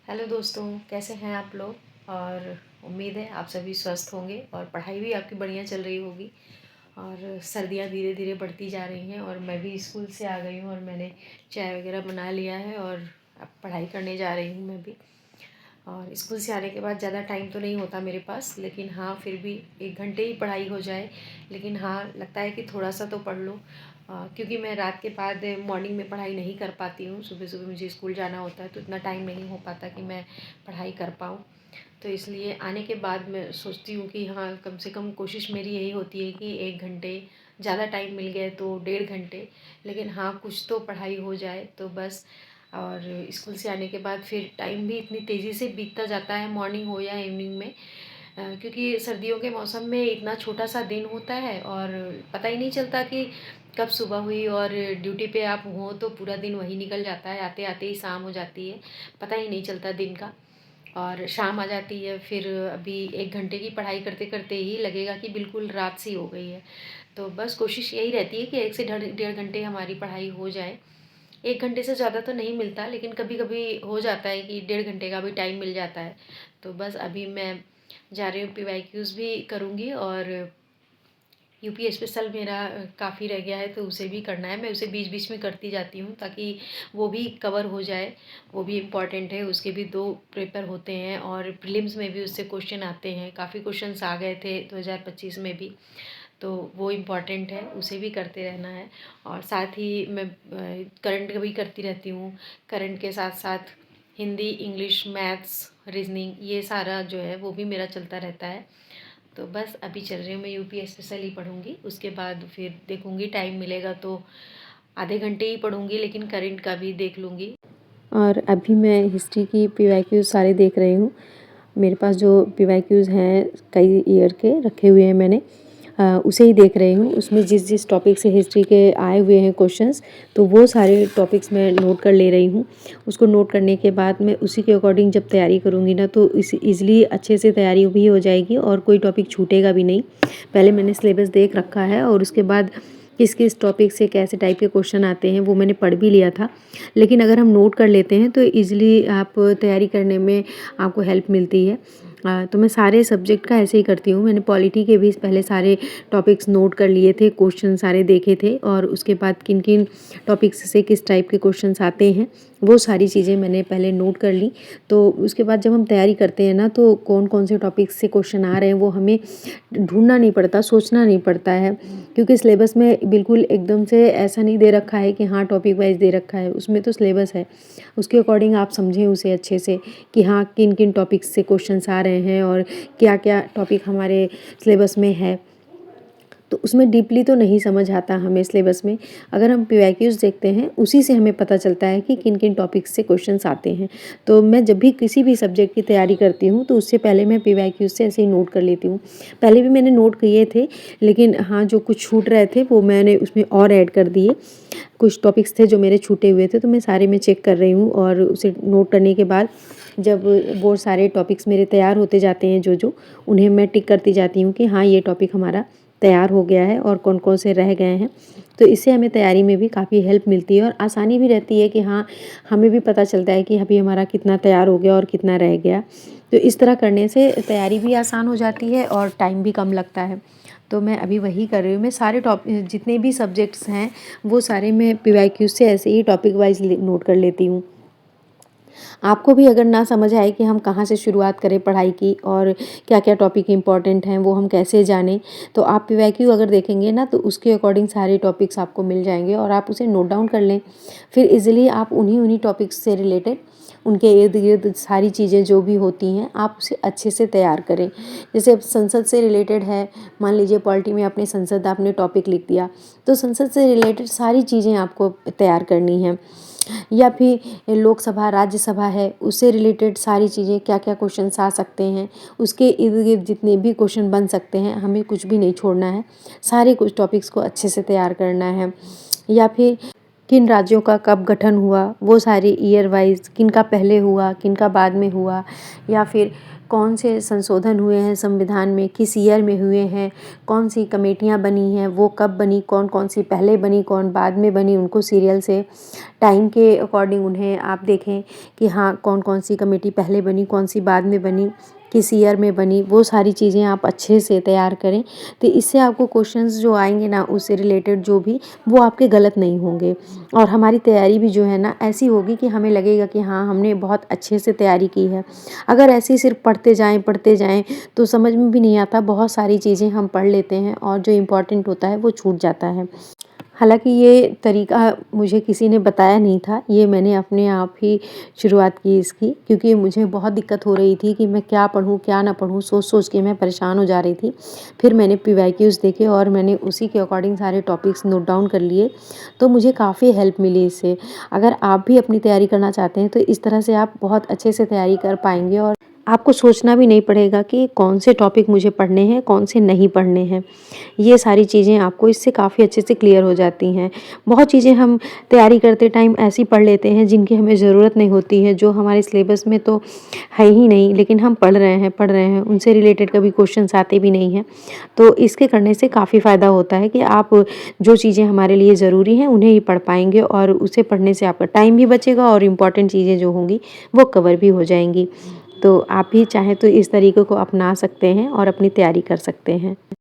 Hello दोस्तों, कैसे हैं आप लोग। और उम्मीद है आप सभी स्वस्थ होंगे और पढ़ाई भी आपकी बढ़िया चल रही होगी। और सर्दियां धीरे धीरे बढ़ती जा रही हैं और मैं भी स्कूल से आ गई हूँ और मैंने चाय वगैरह बना लिया है और अब पढ़ाई करने जा रही हूँ मैं भी। और स्कूल से आने के बाद ज़्यादा टाइम तो नहीं होता मेरे पास, लेकिन हाँ फिर भी 1 घंटे ही पढ़ाई हो जाए। लेकिन हाँ लगता है कि थोड़ा सा तो पढ़ लो, क्योंकि मैं रात के बाद मॉर्निंग में पढ़ाई नहीं कर पाती हूँ। सुबह सुबह मुझे स्कूल जाना होता है तो इतना टाइम नहीं हो पाता कि मैं पढ़ाई कर पाऊँ। तो इसलिए आने के बाद मैं सोचती हूँ कि हाँ कम से कम कोशिश मेरी यही होती है कि 1 घंटे, ज़्यादा टाइम मिल गए तो 1.5 घंटे, लेकिन हाँ कुछ तो पढ़ाई हो जाए तो बस। और स्कूल से आने के बाद फिर टाइम भी इतनी तेज़ी से बीतता जाता है, मॉर्निंग हो या इवनिंग में, क्योंकि सर्दियों के मौसम में इतना छोटा सा दिन होता है और पता ही नहीं चलता कि कब सुबह हुई। और ड्यूटी पे आप हो तो पूरा दिन वही निकल जाता है, आते आते ही शाम हो जाती है, पता ही नहीं चलता दिन का। और शाम आ जाती है, फिर अभी 1 घंटे की पढ़ाई करते करते ही लगेगा कि बिल्कुल रात सी हो गई है। तो बस कोशिश यही रहती है कि 1 से 1.5 घंटे हमारी पढ़ाई हो जाए। 1 घंटे से ज़्यादा तो नहीं मिलता, लेकिन कभी कभी हो जाता है कि 1.5 घंटे का भी टाइम मिल जाता है। तो बस अभी मैं जा रही हूँ, PYQs भी करूँगी और यूपी स्पेशल मेरा काफ़ी रह गया है तो उसे भी करना है। मैं उसे बीच बीच में करती जाती हूँ ताकि वो भी कवर हो जाए। वो भी इम्पॉर्टेंट है, उसके भी 2 पेपर होते हैं और प्रीलिम्स में भी उससे क्वेश्चन आते हैं। काफ़ी क्वेश्चंस आ गए थे 2025 में भी, तो वो इम्पॉर्टेंट है, उसे भी करते रहना है। और साथ ही मैं करंट भी करती रहती हूँ। करंट के साथ साथ हिंदी, इंग्लिश, मैथ्स, रीजनिंग, ये सारा जो है वो भी मेरा चलता रहता है। तो बस अभी चल रही हूँ, मैं यूपी स्पेशल ही पढ़ूँगी, उसके बाद फिर देखूँगी टाइम मिलेगा तो आधे घंटे ही पढ़ूँगी, लेकिन करंट का भी देख लूँगी। और अभी मैं हिस्ट्री की PYQs सारे देख रही हूँ। मेरे पास जो PYQs हैं कई ईयर के रखे हुए हैं मैंने, उसे ही देख रही हूँ। उसमें जिस जिस टॉपिक से हिस्ट्री के आए हुए हैं क्वेश्चंस, तो वो सारे टॉपिक्स मैं नोट कर ले रही हूँ। उसको नोट करने के बाद मैं उसी के अकॉर्डिंग जब तैयारी करूँगी ना तो इस ईज़िली अच्छे से तैयारी भी हो जाएगी और कोई टॉपिक छूटेगा भी नहीं। पहले मैंने सिलेबस देख रखा है और उसके बाद किस किस टॉपिक से कैसे टाइप के क्वेश्चन आते हैं वो मैंने पढ़ भी लिया था। लेकिन अगर हम नोट कर लेते हैं तो ईज़िली आप तैयारी करने में आपको हेल्प मिलती है। तो मैं सारे सब्जेक्ट का ऐसे ही करती हूँ। मैंने पॉलिटी के भी पहले सारे टॉपिक्स नोट कर लिए थे, क्वेश्चन सारे देखे थे और उसके बाद किन किन टॉपिक्स से किस टाइप के क्वेश्चंस आते हैं वो सारी चीज़ें मैंने पहले नोट कर ली। तो उसके बाद जब हम तैयारी करते हैं ना तो कौन कौन से टॉपिक्स से क्वेश्चन आ रहे हैं वो हमें ढूंढना नहीं पड़ता, सोचना नहीं पड़ता है, क्योंकि सिलेबस में बिल्कुल एकदम से ऐसा नहीं दे रखा है कि हाँ टॉपिक वाइज दे रखा है। उसमें तो सिलेबस है, उसके अकॉर्डिंग आप समझें उसे अच्छे से कि हाँ किन किन टॉपिक्स से क्वेश्चंस आ रहे हैं और क्या क्या टॉपिक हमारे सिलेबस में है। तो उसमें डीपली तो नहीं समझ आता हमें सिलेबस में। अगर हम PYQs देखते हैं उसी से हमें पता चलता है कि किन किन टॉपिक्स से क्वेश्चंस आते हैं। तो मैं जब भी किसी भी सब्जेक्ट की तैयारी करती हूँ तो उससे पहले मैं PYQs से ऐसे ही नोट कर लेती हूँ। पहले भी मैंने नोट किए थे, लेकिन हाँ जो कुछ छूट रहे थे वो मैंने उसमें और ऐड कर दिए। कुछ टॉपिक्स थे जो मेरे छूटे हुए थे तो मैं सारे में चेक कर रही हूँ और उसे नोट करने के बाद जब वो सारे टॉपिक्स मेरे तैयार होते जाते हैं जो उन्हें मैं टिक करती जाती हूँ कि हाँ ये टॉपिक हमारा तैयार हो गया है और कौन कौन से रह गए हैं। तो इससे हमें तैयारी में भी काफ़ी हेल्प मिलती है और आसानी भी रहती है कि हाँ हमें भी पता चलता है कि अभी हमारा कितना तैयार हो गया और कितना रह गया। तो इस तरह करने से तैयारी भी आसान हो जाती है और टाइम भी कम लगता है। तो मैं अभी वही कर रही हूँ। मैं सारे जितने भी सब्जेक्ट्स हैं वो सारे मैं PYQ से ऐसे ही टॉपिक वाइज नोट कर लेती हूँ। आपको भी अगर ना समझ आए कि हम कहाँ से शुरुआत करें पढ़ाई की और क्या क्या टॉपिक इम्पॉर्टेंट हैं वो हम कैसे जानें, तो आप PYQ अगर देखेंगे ना तो उसके अकॉर्डिंग सारे टॉपिक्स आपको मिल जाएंगे और आप उसे नोट डाउन कर लें। फिर इजीली आप उन्हीं उन्हीं टॉपिक्स से रिलेटेड उनके इर्द गिर्द सारी चीज़ें जो भी होती हैं आप उसे अच्छे से तैयार करें। जैसे अब संसद से रिलेटेड है, मान लीजिए पॉलिटी में अपने संसद आपने टॉपिक लिख दिया, तो संसद से रिलेटेड सारी चीज़ें आपको तैयार करनी है। या फिर लोकसभा राज्यसभा है उससे रिलेटेड सारी चीज़ें क्या क्या क्वेश्चंस आ सकते हैं, उसके इर्द गिर्द जितने भी क्वेश्चन बन सकते हैं हमें कुछ भी नहीं छोड़ना है, सारे कुछ टॉपिक्स को अच्छे से तैयार करना है। या फिर किन राज्यों का कब गठन हुआ वो सारे ईयर वाइज, किन का पहले हुआ किन का बाद में हुआ, या फिर कौन से संशोधन हुए हैं संविधान में, किस ईयर में हुए हैं, कौन सी कमेटियाँ बनी हैं, वो कब बनी, कौन कौन सी पहले बनी, कौन बाद में बनी, उनको सीरियल से टाइम के अकॉर्डिंग उन्हें आप देखें कि हाँ कौन कौन सी कमेटी पहले बनी, कौन सी बाद में बनी, किस ईयर में बनी, वो सारी चीज़ें आप अच्छे से तैयार करें। तो इससे आपको क्वेश्चंस जो आएंगे ना उससे रिलेटेड जो भी, वो आपके गलत नहीं होंगे और हमारी तैयारी भी जो है ना ऐसी होगी कि हमें लगेगा कि हाँ हमने बहुत अच्छे से तैयारी की है। अगर ऐसे ही सिर्फ पढ़ते जाएं तो समझ में भी नहीं आता, बहुत सारी चीज़ें हम पढ़ लेते हैं और जो इम्पोर्टेंट होता है वो छूट जाता है। हालांकि ये तरीका मुझे किसी ने बताया नहीं था, ये मैंने अपने आप ही शुरुआत की इसकी, क्योंकि मुझे बहुत दिक्कत हो रही थी कि मैं क्या पढूं क्या ना पढूं, सोच सोच के मैं परेशान हो जा रही थी। फिर मैंने PYQs देखे और मैंने उसी के अकॉर्डिंग सारे टॉपिक्स नोट डाउन कर लिए, तो मुझे काफ़ी हेल्प मिली इससे। अगर आप भी अपनी तैयारी करना चाहते हैं तो इस तरह से आप बहुत अच्छे से तैयारी कर पाएंगे और आपको सोचना भी नहीं पड़ेगा कि कौन से टॉपिक मुझे पढ़ने हैं, कौन से नहीं पढ़ने हैं। ये सारी चीज़ें आपको इससे काफ़ी अच्छे से क्लियर हो जाती हैं। बहुत चीज़ें हम तैयारी करते टाइम ऐसी पढ़ लेते हैं जिनकी हमें ज़रूरत नहीं होती है, जो हमारे सिलेबस में तो है ही नहीं, लेकिन हम पढ़ रहे हैं, उनसे रिलेटेड कभी क्वेश्चंस आते भी नहीं हैं। तो इसके करने से काफ़ी फ़ायदा होता है कि आप जो चीज़ें हमारे लिए ज़रूरी हैं उन्हें ही पढ़ पाएँगे और उसे पढ़ने से आपका टाइम भी बचेगा और इम्पॉर्टेंट चीज़ें जो होंगी वो कवर भी हो जाएँगी। तो आप भी चाहें तो इस तरीके को अपना सकते हैं और अपनी तैयारी कर सकते हैं।